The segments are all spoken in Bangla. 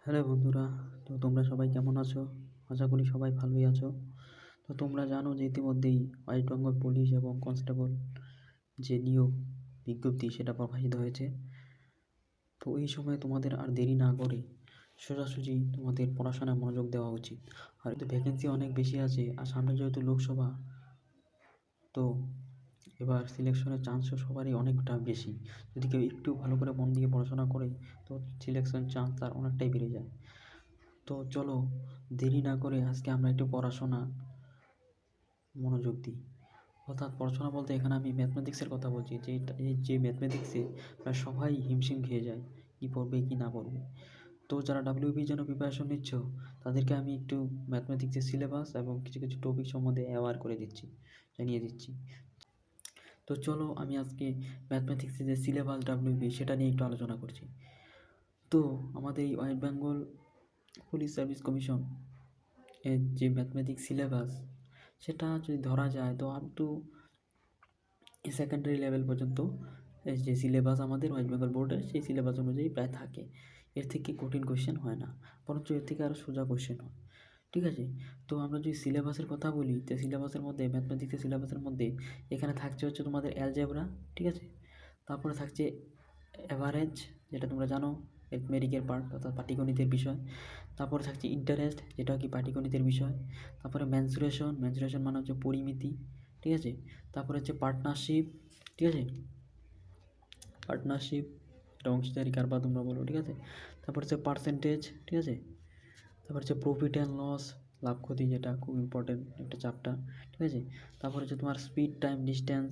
হ্যালো বন্ধুরা, তো তোমরা সবাই কেমন আছো? আশা করি সবাই ভালোই আছো। তো তোমরা জানো যে ইতিমধ্যেই ওয়েস্ট বেঙ্গল পুলিশ এবং কনস্টেবল যে নিয়োগ বিজ্ঞপ্তি সেটা প্রকাশিত হয়েছে। তো এই সময় তোমাদের আর দেরি না করে সোজাসুজি তোমাদের পড়াশোনায় মনোযোগ দেওয়া উচিত। আর ভ্যাকেন্সি অনেক বেশি আছে, আর সামনে যেহেতু লোকসভা, তো এবার সিলেকশনের চান্সও সবারই অনেকটা বেশি। যদি কেউ একটু ভালো করে মন দিয়ে পড়াশোনা করে, তো সিলেকশন চান্স তার অনেকটাই বেড়ে যায়। তো চলো দেরি না করে আজকে আমরা একটু পড়াশোনা মনোযোগ দিই। অর্থাৎ পড়াশোনা বলতে এখানে আমি ম্যাথমেটিক্সের কথা বলছি, যে ম্যাথমেটিক্সে প্রায় সবাই হিমশিম খেয়ে যায় কী পড়বে কি না পড়বে। তো যারা ডাব্লিউবির জন্য প্রিপারেশন নিচ্ছ, তাদেরকে আমি একটু ম্যাথমেটিক্সের সিলেবাস এবং কিছু কিছু টপিক সম্বন্ধে অ্যাওয়ার করে দিচ্ছি, জানিয়ে দিচ্ছি। তো চলো আমি আজকে ম্যাথমেটিক্সের যে সিলেবাস ডাব্লিউবি সেটা নিয়ে একটু আলোচনা করছি। তো আমাদের এই West Bengal police service commission এর যে ম্যাথমেটিক্স সিলেবাস, সেটা যদি ধরা যায় তো আপ টু সেকেন্ডারি লেভেল পর্যন্ত এই যে সিলেবাস আমাদের ওয়েস্ট বেঙ্গল বোর্ডের, সেই সিলেবাস অনুযায়ী প্রায় থাকে। এর থেকে কঠিন কোশ্চেন হয় না, বরঞ্চ এর থেকে আরও সোজা কোশ্চেন হয়। ঠিক আছে, তো আমরা যদি সিলেবাসের কথা বলি, তো সিলেবাসের মধ্যে ম্যাথমেটিক্সের সিলেবাসের মধ্যে এখানে থাকছে হচ্ছে তোমাদের অ্যালজেব্রা, ঠিক আছে। তারপরে থাকছে অ্যাভারেজ, যেটা তোমরা জানো অ্যারিথমেটিকের পার্ট, অর্থাৎ পাটিগণিতের বিষয়। তারপরে থাকছে ইন্টারেস্ট, যেটা কি পাটিগণিতের বিষয়। তারপরে মেনসুরেশন, মেনসুরেশন মানে হচ্ছে পরিমিতি, ঠিক আছে। তারপরে হচ্ছে পার্টনারশিপ, ঠিক আছে, পার্টনারশিপ, এটা অংশীদারি কারবার তোমরা বলো, ঠিক আছে। তারপর হচ্ছে পার্সেন্টেজ, ঠিক আছে। তারপর হচ্ছে প্রফিট অ্যান্ড লস, লাভ ক্ষতি, যেটা খুব ইম্পর্টেন্ট একটা চ্যাপ্টার, ঠিক আছে। তারপর হচ্ছে তোমার স্পিড টাইম ডিস্টেন্স,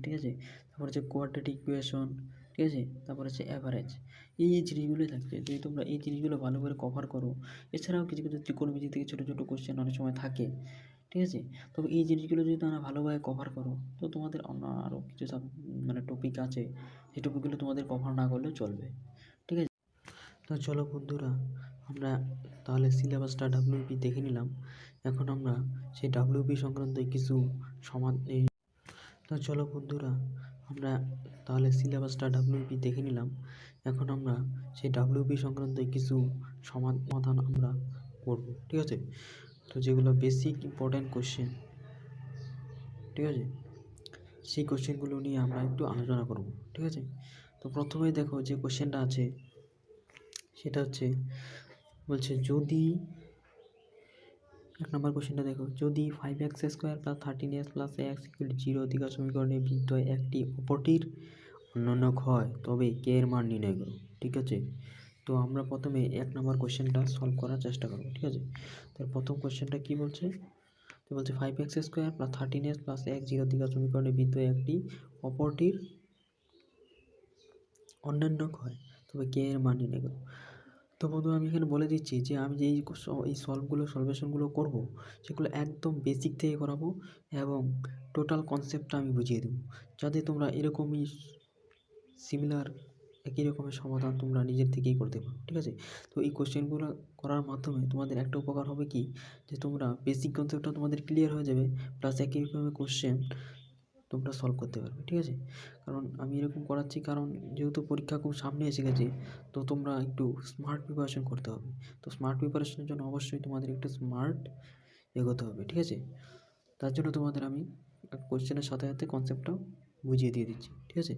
ঠিক আছে। তারপর হচ্ছে কোয়াড্রেটিক ইকুয়েশন, ঠিক আছে। তারপর হচ্ছে অ্যাভারেজ। এই জিনিসগুলোই থাকছে, যদি তোমরা এই জিনিসগুলো ভালো করে কভার করো। এছাড়াও কিছু কিছু ত্রিকোণমিতি থেকে ছোটো ছোটো কোশ্চেন অনেক সময় থাকে, ঠিক আছে। তবে এই জিনিসগুলো যদি তোমরা ভালোভাবে কভার করো, তো তোমাদের অন্য আরও কিছু সব মানে টপিক আছে, সেই টপিকগুলো তোমাদের কভার না করলেও চলবে, ঠিক আছে। তো চলো বন্ধুরা, আমরা তাহলে সিলেবাসটা ডাব্লিউপি দেখে নিলাম। এখন আমরা সেই ডাব্লিউপি সংক্রান্ত কিছু সমাধান। তো চলো বন্ধুরা, আমরা তাহলে সিলেবাসটা ডাব্লিউপি দেখে নিলাম। এখন আমরা সেই ডাব্লিউপি সংক্রান্ত কিছু সমাধান আমরা করব, ঠিক আছে। তো যেগুলো বেসিক ইম্পর্ট্যান্ট কোশ্চেন, ঠিক আছে, সেই কোশ্চেনগুলো নিয়ে আমরা একটু আলোচনা করব, ঠিক আছে। তো প্রথমেই দেখো যে কোশ্চেনটা আছে সেটা হচ্ছে, বলছে যদি এক নম্বর কোশ্চেনটা দেখো, যদি 5x² + 13x + x = 0 দ্বিঘাত সমীকরণে বিদ্যয় একটি অপরটির অন্যান্য হয়, তবে কে এর মান নির্ণয় করো, ঠিক আছে। তো আমরা প্রথমে এক নম্বর কোশ্চেনটা সলভ করার চেষ্টা করব, ঠিক আছে। তার প্রথম কোশ্চেনটা কি বলছে, তো বলছে 5x² + 13x + x 0 দ্বিঘাত সমীকরণে বিদ্যয় একটি অপরটির অন্যান্য হয়, তবে কে এর মান নির্ণয় করো। তো বন্ধু আমি এখানে বলে দিচ্ছি যে আমি যে এই সলভেশনগুলো করব, সেগুলো একদম বেসিক থেকে করাবো এবং টোটাল কনসেপ্টটা আমি বুঝিয়ে দেবো, যাতে তোমরা এরকমই সিমিলার একই রকমের সমাধান তোমরা নিজের থেকেই করতে পারো, ঠিক আছে। তো এই কোশ্চেনগুলো করার মাধ্যমে তোমাদের একটা উপকার হবে কি, যে তোমরা বেসিক কনসেপ্টটা তোমাদের ক্লিয়ার হয়ে যাবে, প্লাস একই রকমের কোশ্চেন তোমরা সলভ করতে পারবে, ঠিক আছে। কারণ আমি এরকম করাচ্ছি কারণ যেহেতু পরীক্ষা খুব সামনে এসে গেছে, তো তোমরা একটু স্মার্ট প্রিপারেশন করতে হবে। তো স্মার্ট প্রিপারেশনের জন্য অবশ্যই তোমাদের একটু স্মার্ট এগোতে হবে, ঠিক আছে। তার জন্য তোমাদের আমি কোশ্চেনের সাথে সাথে কনসেপ্টটাও বুঝিয়ে দিয়ে দিচ্ছি, ঠিক আছে,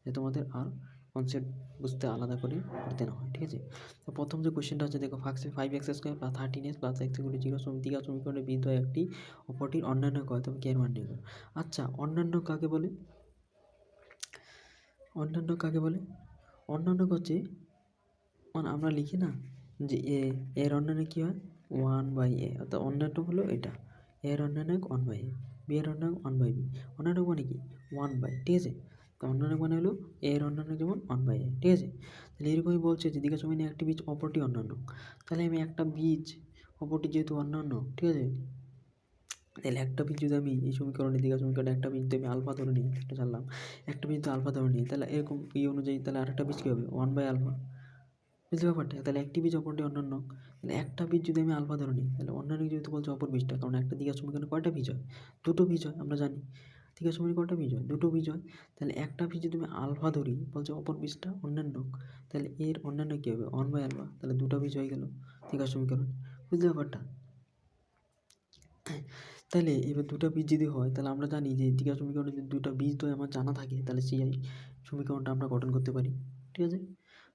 যে তোমাদের আর কনসেপ্ট বুঝতে আলাদা করে পড়তে না হয়, ঠিক আছে। তো প্রথম যে কোশ্চেনটা আছে দেখো, 5x² + 13x + x = 0 দ্বিঘাত সমীকরণে বিদ্যয় একটি অপরটির অন্যান্য হয়, তবে কে এর মান নির্ণয় করো। আচ্ছা, অন্যান্য কাকে বলে? অন্যান্য কাকে বলে? অন্যান্য হচ্ছে, মানে আমরা লিখি না যে এর অন্যান্য কী হয়, 1/a, অর্থাৎ অন্যান্য হলো এটা, এর অন্যান্য 1/a, বি এর অন্যান্য 1/b। অন্যান্য মানে কি 1/, ঠিক আছে। তো অন্যান্য মানে হলো এর অন্যান্য যেমন 1/a, ঠিক আছে। তাহলে এরকমই বলছে যে দ্বিঘাত সমীকরণে একটি বীজ অপরটি অন্যান্য, তাহলে আমি একটা বীজ অপরটি যেহেতু অন্যান্য, ঠিক আছে, তাহলে একটা বীজ যদি আমি এই সমীকরণে দ্বিঘাত সমীকরণে একটা বীজ যদি আমি আলফা ধরে নিই, এটা জানলাম, একটা বীজ যদি আলফা ধরে নিই, তাহলে এরকম এই অনুযায়ী তাহলে আরেকটা বীজ কী হবে, 1/α, বুঝতে ব্যাপারটা। তাহলে একটি বীজ অপরটি অন্যান্য, তাহলে একটা বীজ যদি আমি আলফা ধরে নিই, তাহলে অন্যান্য যেহেতু বলছে অপর বীজটা, কারণ একটা দ্বিঘাত সমীকরণে কয়টা বীজ হয়, দুটো বীজ হয় আমরা জানি। দ্বিঘাত সমীকরণে কটা বীজ হয়? দুটো বীজ হয়। তাহলে একটা বীজ যদি তুমি আলফা ধরি, বলছে অপর বীজটা অন্যান্য, তাহলে এর অন্যান্য কী হবে? 1/α। তাহলে দুটো বীজ হয়ে গেল দ্বিঘাত সমীকরণ। বুঝলে ব্যাপারটা? তাহলে এবার দুটো বীজ যদি হয়, তাহলে আমরা জানি যে দ্বিঘাত সমীকরণে যদি দুটো বীজ তো আমার জানা থাকে, তাহলে সেই সমীকরণটা আমরা গঠন করতে পারি। ঠিক আছে?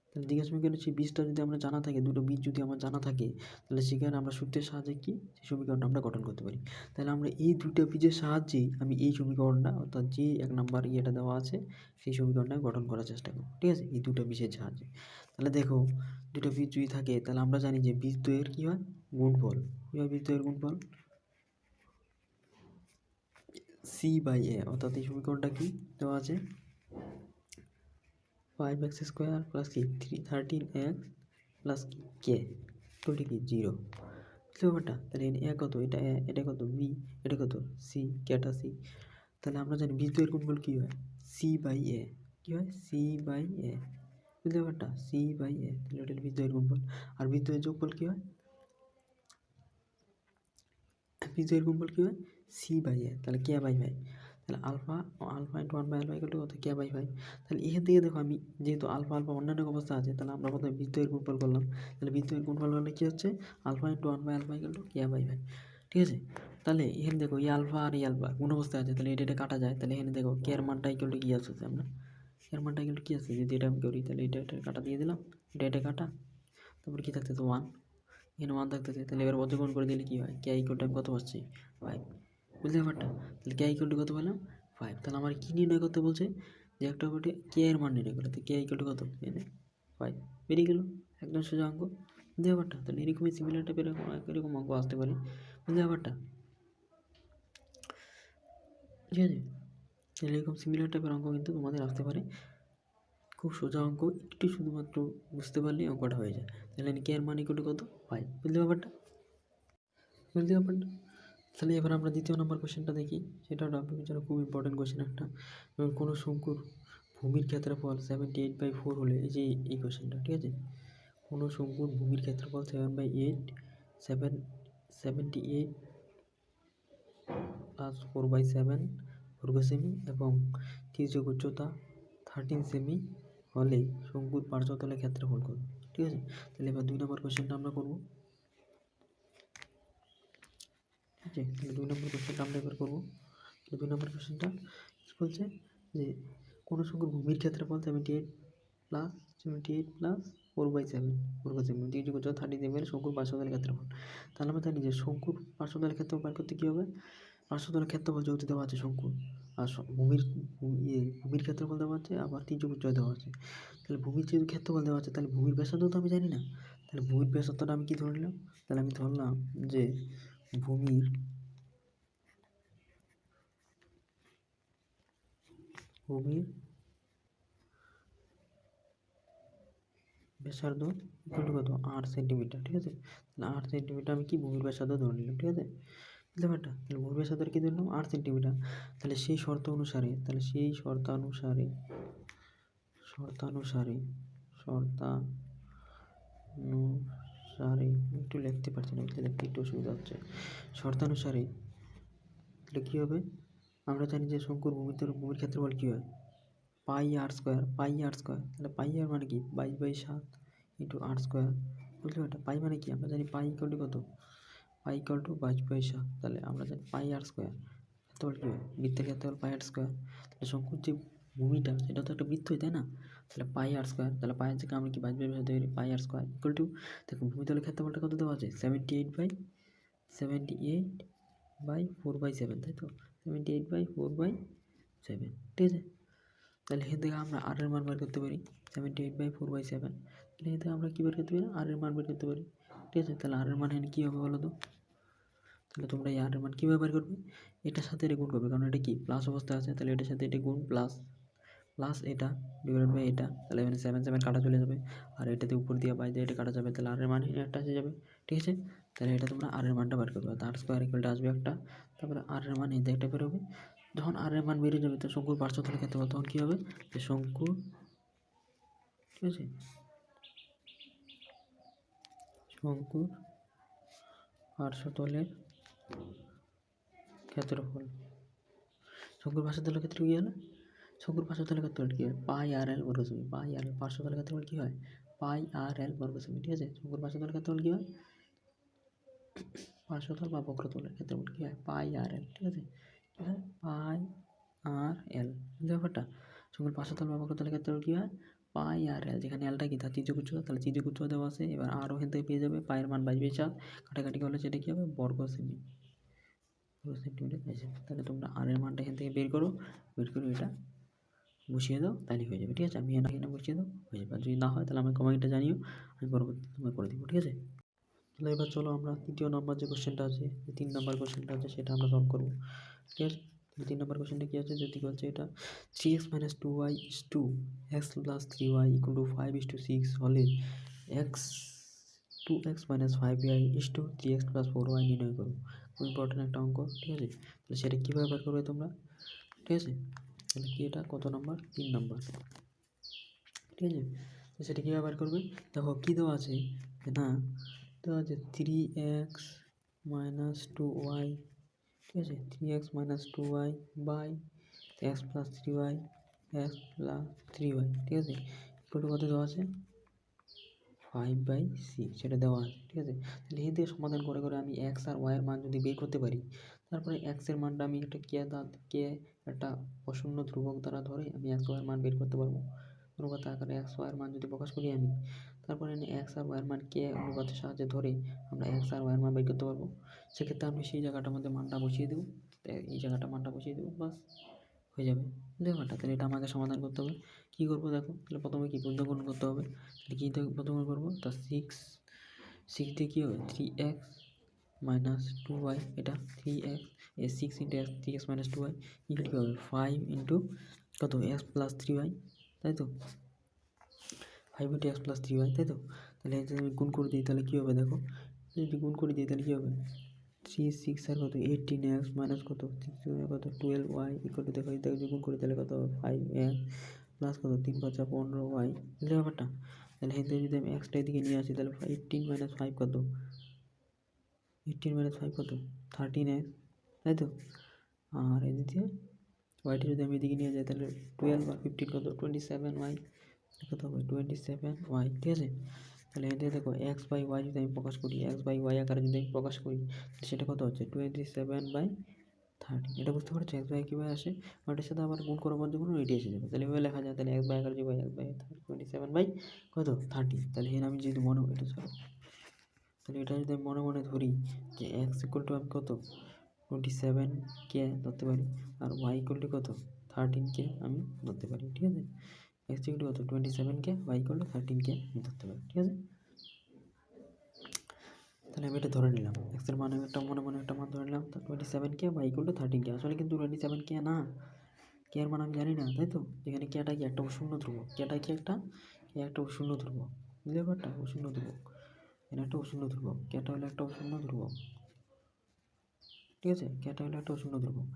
তাহলে দ্বিঘাত সমীকরণের সেই বীজটা যদি আমরা জানা থাকে, দুটো বীজ যদি আমার জানা থাকে, তাহলে সেখানে আমরা সূত্রের সাহায্যে কি সেই সমীকরণটা আমরা গঠন করতে পারি। তাহলে আমরা এই দুটো বীজের সাহায্যেই আমি এই সমীকরণটা, অর্থাৎ যে 1 নম্বর ইয়েটা দেওয়া আছে সেই সমীকরণটা গঠন করার চেষ্টা করব। ঠিক আছে? এই দুটো বীজের সাহায্যে। তাহলে দেখো, দুটো বীজ যদি থাকে, তাহলে আমরা জানি যে বীজ দ্বয়ের কী হয়? গুণফল। কী হয় বীজ দ্বয়ের গুণফল? c/a। অর্থাৎ এই সমীকরণটা কি দেওয়া আছে? 5x² প্লাস কি 13x plus k equal to কি 0। বুঝতে ব্যাপারটা? তাহলে এ কত? এটা a, এটা কত b, এটা কত c, কেটা c। তাহলে আমরা জানি বীজ দ্বয়ের গুণফল কী হয়? c/a। কী হয়? c/a। বুঝতে ব্যাপারটা? c/a। তাহলে এটা বীজ দ্বয়ের গুণফল। আর বীজ দ্বয়ের যোগফল কী হয়? বীজ দ্বয়ের গুণফল কী হয়? c/a। তাহলে k/5। তাহলে আলফা ইন্টু 1/α ইকুয়াল টু কত? k/5। তাহলে এখান থেকে দেখো, আমি যেহেতু আলফা অন্যান্য অবস্থা আছে, তাহলে আমরা প্রথমে বীজ দ্বয়ের গুণফল করলাম। তাহলে বীজ দ্বয়ের গুণফল হলে কী হচ্ছে? Alpha into 1/α equal to k/5। ঠিক আছে? তাহলে এখানে দেখো, এই আলফা আর এই আলফা কোন অবস্থায় আছে, তাহলে এটা কাটা যায়। তাহলে এখানে দেখো কে এর মানটা ইকুয়াল টু কী আছে? আমরা কে এর মানটা ইকুয়াল টু কী আছে? যদি এটা আমি করি, তাহলে এটা কাটা দিয়ে দিলাম, এটা কাটা, তারপরে কী থাকতেছে? 1। এখানে 1 থাকতেছে। তাহলে এবার বর্গমূল করে দিলে কী হয়? কে ইকুয়াল টু আমি কত পাচ্ছি? 5। বুঝতে ব্যাপারটা? তাহলে কে ইকুয়াল টু কত পেলাম? 5। তাহলে আমার কী নির্ণয় করতে বলছে? যে একটা বটে কে এর মান নির্ণয় করতে। কে ইকুয়াল টু কত? এনে 5 বেরিয়ে গেল। একদম সোজা অঙ্ক। বুঝতে ব্যাপারটা? তাহলে এরকমই সিমিলার টাইপের এরকম অঙ্ক আসতে পারে। বুঝতে ব্যাপারটা? ঠিক আছে? তাহলে এরকম সিমিলার টাইপের অঙ্ক কিন্তু তোমাদের আসতে পারে। খুব সোজা অঙ্ক, একটু শুধুমাত্র বুঝতে পারলেই অঙ্কটা হয়ে যায়। তাহলে কে এর মান ইকুয়াল টু কত? 5। বুঝতে ব্যাপারটা? বুঝতে ব্যাপারটা? তাহলে এবার আমরা দ্বিতীয় নম্বর কোশ্চেনটা দেখি। সেটা আপনাদের জন্য খুব ইম্পর্টেন্ট কোশ্চেন একটা। এবং কোনো শঙ্কুর ভূমির ক্ষেত্রফল 78/4 হলে, এই যে এই কোশ্চেনটা, ঠিক আছে? কোনো শঙ্কুর ভূমির ক্ষেত্রফল 78 প্লাস 4/7 বর্গ সেমি এবং তির্যক উচ্চতা 13 সেমি হলে শঙ্কুর পার্শ্বতলের ক্ষেত্রফল কত? ঠিক আছে? তাহলে এবার 2 নম্বর কোশ্চেনটা আমরা করবো। ঠিক আছে? তাহলে 2 নম্বর কোশ্চেনটা আমরা এবার করবো। 2 নম্বর কোশ্চেনটা কী বলছে? যে কোনো শঙ্কুর ভূমির ক্ষেত্রফল 78 প্লাস 4/7 বর্গ সেমি, তির্যক উচ্চতা 13 সেমি হলে শঙ্কুর পার্শ্বতলের ক্ষেত্রফল। তাহলে আমরা জানি যে শঙ্কুর পার্শ্বতলের ক্ষেত্রফল বার করতে কী হবে? পার্শ্বতলের ক্ষেত্রফল যেহেতু দেওয়া আছে শঙ্কুর, আর ভূমির ক্ষেত্রফল দেওয়া আছে, আবার তির্যক উচ্চতা দেওয়া আছে। তাহলে ভূমির যেহেতু ক্ষেত্রফল দেওয়া আছে, তাহলে ভূমির ব্যাসার্ধ তো আমি জানি না। তাহলে ভূমির ব্যাসার্ধটা আমি কী ধরে নিলাম? তাহলে আমি ধরলাম যে ভূমির ব্যাসার্ধ ইকুয়াল টু কত? 8 সেন্টিমিটার। ঠিক আছে? তাহলে 8 সেন্টিমিটার আমি কি ভূমির ব্যাসার্ধ ধরে নিলাম। ঠিক আছে? বুঝতে পারটা? তাহলে ভূমির ব্যাসার্ধ কী ধরলাম? 8 সেন্টিমিটার। তাহলে সেই শর্ত অনুসারে একটু লিখতে পারছি না, লিখতে একটু অসুবিধা হচ্ছে। শর্তানুসারে তাহলে কী হবে? আমরা জানি যে শঙ্কুর ভূমির ক্ষেত্রফল কী হয়? πr²। তাহলে πr মানে কি? 22/7 ইন্টু r²। বুঝতে পারটা? পাই মানে কি? আমরা জানি পাই ইকুয়াল টু কত? পাই ইকুয়াল টু 22/7। তাহলে আমরা জানি πr² ক্ষেত্রফল কী হয়? বৃত্তের ক্ষেত্রফল πr²। তাহলে শঙ্কুর যে ভূমিটা, সেটা তো একটা বৃত্তই, তাই না? তাহলে πr²। তাহলে পায়ের থেকে আমরা কি 22/7 তৈরি? πr² ইকুয়াল টু, দেখুন ভূমিতলের ক্ষেত্রফলটা কত দেওয়া আছে? 78/4/7, তাই তো? 78/4/7। ঠিক আছে? তাহলে এখান থেকে আমরা আর এর মান বের করতে পারি 78/4/7। তাহলে এখান থেকে আমরা কী বের করতে পারি? আর এর মান বের করতে পারি। ঠিক আছে? তাহলে আর এর মান এখানে কী হবে বলো তো? তাহলে তোমরা এই আর এর মান কীভাবে বের করবে? এটার সাথে এটা গুণ করবে, কারণ এটা কি প্লাস অবস্থায় আছে। তাহলে এটার সাথে এটা গুণ, প্লাস এটা ডিভাইড বাই এটা। তাহলে এখানে 7 কাটা চলে যাবে, আর এটাতে উপর দিয়ে বাই দিয়ে এটা কাটা যাবে। তাহলে আর এর মান একটা এসে যাবে। ঠিক আছে? তাহলে এটা তোমরা আর এর মানটা বের করবে। r² ইকুয়ালটা আসবে একটা, তারপরে আর এর মান এতে একটা বেরোবে। যখন আর এর মান বেরিয়ে যাবে, তো শঙ্কুর পার্শ্বতলের ক্ষেত্রফল তখন কী হবে? যে শঙ্কুর, ঠিক আছে, শঙ্কুর পার্শ্বতলের ক্ষেত্রফল, শঙ্কুর পার্শ্বতলের ক্ষেত্রে কী হলো? শঙ্কুর পার্শ্বতলের ক্ষেত্রে কী হয়? পাই আর এল বর্গ সেমি, পাই আর এল। পার্শ্বতলের ক্ষেত্রে কী হয়? পাই আর এল বর্গ সেমি, ঠিক আছে? শঙ্কুর পার্শ্বতলের ক্ষেত্রে কী হয়? পার্শ্বতল বা বক্রতলের ক্ষেত্রে কী হয়? পাই আর এল, ঠিক আছে? কী হয়? পাই আর এল, বুঝতে ব্যাপারটা? শঙ্কুর পার্শ্বতল বা বক্রতলের ক্ষেত্রে কী হয়? পাই আর এল, যেখানে এলটা কি তার ত্রিজ্যক উচ্চতা, তাহলে ত্রিজ্যক উচ্চতা দেওয়া আছে। এবার আর ওখান থেকে পেয়ে যাবে পায়ের মান বাজবে 4, কাটাকাটি করলে সেটা কী হবে? বর্গ সেমি, বর্গ সেন্টিমিটার পেয়ে যাবে। তাহলে তোমরা আর এর মানটা এখান থেকে বের করো, বের করে এটা বসিয়ে দাও, তাহলেই হয়ে যাবে, ঠিক আছে? আমি এখানে বসিয়ে দাও, হয়ে যাবে। আর যদি না হয় তাহলে আমাকে কমেন্টে জানিও, আমি পরবর্তী তোমায় করে দেবো, ঠিক আছে? তাহলে এবার চলো আমরা তৃতীয় নাম্বার যে কোশ্চেনটা আছে, 3 নাম্বার কোশ্চেনটা আছে, সেটা আমরা সলভ করবো, ঠিক আছে? 3 নাম্বার কোশ্চেনটা কী আছে? যদি বলছে এটা 3x - 2y is to x + 3y = 5:6 হলে x 2x - 5y is to 3x + 4y নির্ণয় করো। খুব ইম্পর্টেন্ট একটা অঙ্ক, ঠিক আছে? তাহলে সেটা কীভাবে বের করবে তোমরা, ঠিক আছে? তাহলে কি এটা কত নাম্বার? 3 নাম্বার, ঠিক আছে? তো সেটা কীভাবে বের করবে? দেখো কী দেওয়া আছে, না দেওয়া আছে 3x - 2y, ঠিক আছে? 3x - 2y by x + 3y, x + 3y, ঠিক আছে? ইকুয়াল কত দেওয়া আছে? 5/6 সেটা দেওয়া আছে, ঠিক আছে? তাহলে এই দিয়ে সমাধান করে করে আমি x আর y এর মান যদি বের করতে পারি, তারপরে x এর মানটা আমি একটা কে একটা অশূন্য ধ্রুবক দ্বারা ধরে আমি x y এর মান বের করতে পারবো। অনুপাত আকারে x y এর মান যদি প্রকাশ করি আমি, তারপরে x আর y এর মান কে অনুপাতের সাহায্যে ধরে আমরা x আর y এর মান বের করতে পারবো। সেক্ষেত্রে আমি সেই জায়গাটার মধ্যে মানটা বসিয়ে দেবো, এই জায়গাটা মানটা বসিয়ে দেবো, বাস হয়ে যাবে। ব্যাপারটা তাহলে এটা আমাকে সমাধান করতে হবে। কী করবো দেখো, তাহলে প্রথমে কি গুণ করতে হবে। তাহলে কী প্রথমে করবো? তা 6 দিয়ে কী হবে? 3x - 2y, এটা 3x 6 × x 3x - 2y equal কী হবে? 5 × কত? x + 3y, তাই তো? 5 × x + 3y, তাই তো? তাহলে যদি আমি গুণ করে দিই তাহলে কী হবে দেখো, যদি গুণ করে দিই তাহলে কী হবে? 3 6 আর কত? 18x মাইনাস কত? 6 কত? 12y ইকুয়াল টু, দেখো এটা যদি গুণ করি তাহলে কত হবে? 5x প্লাস কত? 3 × 5 = 15y, বুঝলে ব্যাপারটা? তাহলে এখান থেকে যদি আমি এক্সটা এদিকে নিয়ে আসি তাহলে 18 - 5 কত? 18 - 5 কত? 13x, তাই তো? আর এদিকে ওয়াইটা যদি আমি এদিকে নিয়ে যাই তাহলে 12 আর 15 কত? 27y, কত হবে? 27y, ঠিক আছে? তাহলে এখান থেকে দেখো x/y যদি আমি প্রকাশ করি, x/y আকারে যদি আমি প্রকাশ করি, সেটা কত হচ্ছে? 27/13। এটা বুঝতে পারছো x/y কীভাবে আসে? ওটার সাথে আবার গুণ করার পর যখন এটি এসে যাবে, তাহলে এভাবে লেখা যায়। তাহলে x/y আকারে যে x/27/13, তাহলে এখানে আমি যদি মনে এটা সরো, তাহলে এটা যদি আমি মনে মনে ধরি যে x = আমি কত? 27কে ধরতে পারি, আর y = কত? 13কে আমি ধরতে পারি, ঠিক আছে? x = কত? 27কে, y = 13কে আমি ধরতে পারি, ঠিক আছে? তাহলে আমি এটা ধরে নিলাম, x এর মানে একটা মনে মনে একটা মান ধরে নিলাম, 27কে, y = 13কে। আসলে কিন্তু 27কে না, কে এর মান আমি জানি না, তাই তো? এখানে কেটা কি? একটা অশূন্য ধ্রুবক। কেটা কি? একটা অশূন্য ধ্রুবক, বুঝতে পারটা? অশূন্য ধ্রুবক, এখানে একটা অশূন্য ধ্রুবক, কেটা হলো একটা অশূন্য ধ্রুবক, ঠিক আছে? কেটা হলো একটা অশূন্য ধ্রুবক।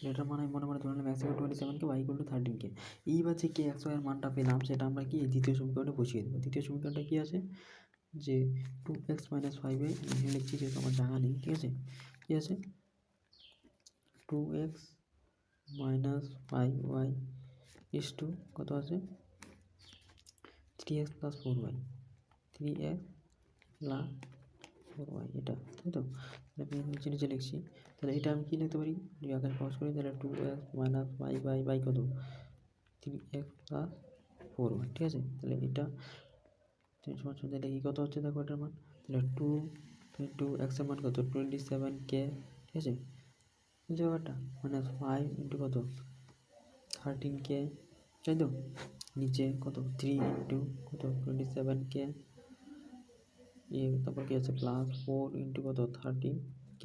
এটার মানে আমি মনে মনে ধরে নিলাম x = 27কে, y = 13কে। এইবার যে কে x y এর মানটা পেলাম সেটা আমরা কি দ্বিতীয় সমীকরণে বসিয়ে দেবো। দ্বিতীয় সমীকরণটা কি আছে? যে 2x - 5y এখানে লিখছি যেহেতু আমার জায়গা নেই, ঠিক আছে? কি আছে? 2x - 5y is to কত আছে? 3x + 4y, 3x + 4y, এটা, তাই তো? তাহলে আমি নিচে নিচে লিখছি। তাহলে এটা আমি কী লিখতে পারি? যদি আকারে প্রকাশ করি তাহলে 2x - 5y বাই কত? 3x + 4y, ঠিক আছে? তাহলে এটা তাহলে এই কত হচ্ছে দেখো এটার মান, তাহলে 2 x এর মান কত? 27k, ঠিক আছে? বুঝতে ব্যাপারটা? -5 × কত? 13k, তাই তো? নিচে কত? 3 × কত? 27k, তারপর কি আছে? +4 × কত? 13k,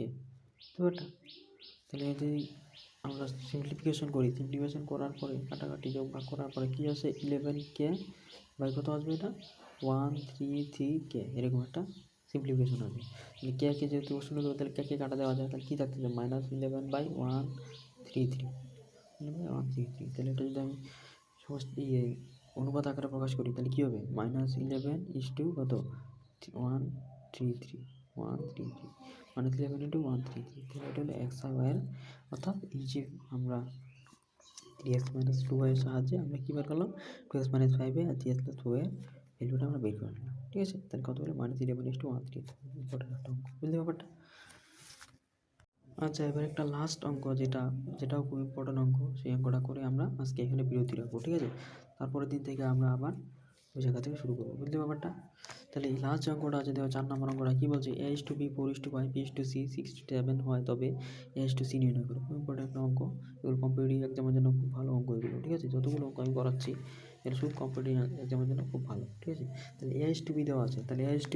বুঝতে পারটা? তাহলে যদি আমরা সিম্পলিফিকেশন করি, সিম্পলিফিকেশন করার পরে কাটাকাটি যোগ ভাগ করার পরে কী আসে? 11k বাই কত আসবে? এটা 133k, এরকম একটা সিম্পলিফিকেশন হবে। তাহলে কে যেহেতু অশূন্য দেবো, তাহলে কে কাটা দেওয়া যায়, তাহলে কী থাকতে যায়? -11/133, 133। তাহলে এটা যদি আমি অনুপাত আকারে প্রকাশ করি তাহলে কী হবে? -11 = কত? 133, 133, -11 × 133। তাহলে এটা হলো x আর y এর, অর্থাৎ এই যে আমরা 3x-2y এর সাহায্যে আমরা কী বের করলাম 2x-5y আর 3x+4y এর ভ্যালুটা আমরা বের করে নিলাম। ঠিক আছে, তাহলে কত হলো -11:1 ইম্পর্টেন্ট একটা অঙ্ক, বুঝলে ব্যাপারটা? আচ্ছা, এবার একটা লাস্ট অঙ্ক যেটাও খুব ইম্পর্টেন্ট অঙ্ক, সেই অঙ্কটা করে আমরা আজকে এখানে বিরতি রাখবো। ঠিক আছে, তারপরের দিন থেকে আমরা আবার ওই জায়গা থেকে শুরু করবো, বুঝলে ব্যাপারটা? তাহলে এই লাস্ট যে অঙ্কটা আছে দেখো 4 নম্বর অঙ্কটা কী বলছে, a:b 4:5 b:c 6:7 হয় তবে a:c নির্ণয় করো। খুব ইম্পর্টেন্ট একটা অঙ্ক, এগুলো কম্পিটিটিভ এক্সামের জন্য খুব ভালো অঙ্ক এগুলো। ঠিক আছে, যতগুলো অঙ্ক আমি করাচ্ছি এগুলো সব কম্পিটিটিভ এক্সামের জন্য খুব ভালো। ঠিক আছে, তাহলে a:b দেওয়া আছে, তাহলে a:b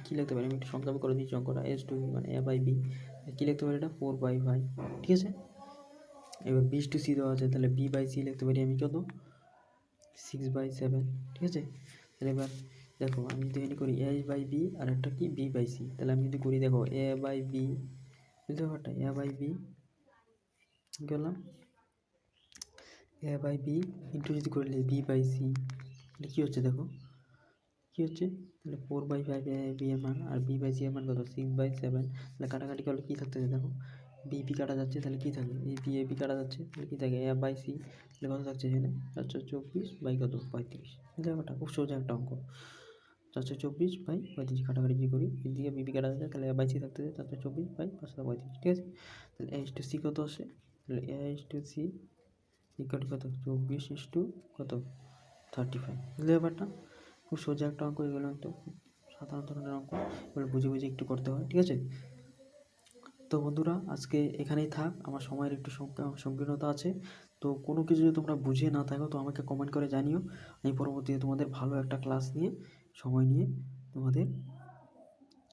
কী লিখতে পারি, আমি একটু সংখ্যা করে দিচ্ছি অঙ্কটা। a:b মানে a/b কী লিখতে পারি, এটা 4/5। ঠিক আছে, এবার b/c দেওয়া আছে, তাহলে b/c লিখতে পারি আমি কত, 6/7। ঠিক আছে, তাহলে এবার দেখো আমি যদি এখানে করি a/b আর একটা কি b/c, তাহলে আমি যদি করি দেখো a/b, বুঝতে পারটা a/b কী করলাম, a/b ইন্টু যদি করলে b/c, তাহলে কী হচ্ছে দেখো কী হচ্ছে, তাহলে 4/5 a/b এর মান আর b/c এর মান কত 6/7। তাহলে কাটাকাটি করলে কী থাকতেছে দেখো, b কাটা যাচ্ছে, তাহলে কী থাকে এই b কাটা যাচ্ছে, তাহলে কী থাকে a/c, তাহলে কত থাকছে এখানে 424/কত 35। বুঝতে ব্যাপারটা? খুব সোজা একটা অঙ্ক, 424/35 কাটাকাটি যদি করি, এদিকে b কাটা যাচ্ছে, তাহলে a/c থাকতেছে 424/535। ঠিক আছে, তাহলে a:c কত আসে, তাহলে a:c ইকুয়াল কত 24 কত 35। বুঝলে ব্যাপারটা? খুব সোজা একটা অঙ্ক, এগুলো একটু সাধারণ ধরনের অঙ্ক, এগুলো বুঝে বুঝে একটু করতে হয়। ঠিক আছে, তো বন্ধুরা আজকে এখানেই থাক, আমার সময়ের একটু সংকীর্ণতা আছে, তো কোনো কিছু যদি তোমরা বুঝে না থাকো তো আমাকে কমেন্ট করে জানিও, আমি পরবর্তীতে তোমাদের ভালো একটা ক্লাস নিয়ে সময় নিয়ে তোমাদের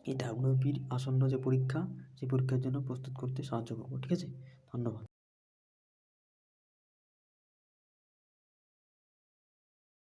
এই ডাব্লিউপির আসন্ন যে পরীক্ষা সেই পরীক্ষার জন্য প্রস্তুত করতে সাহায্য করবো। ঠিক আছে, ধন্যবাদ।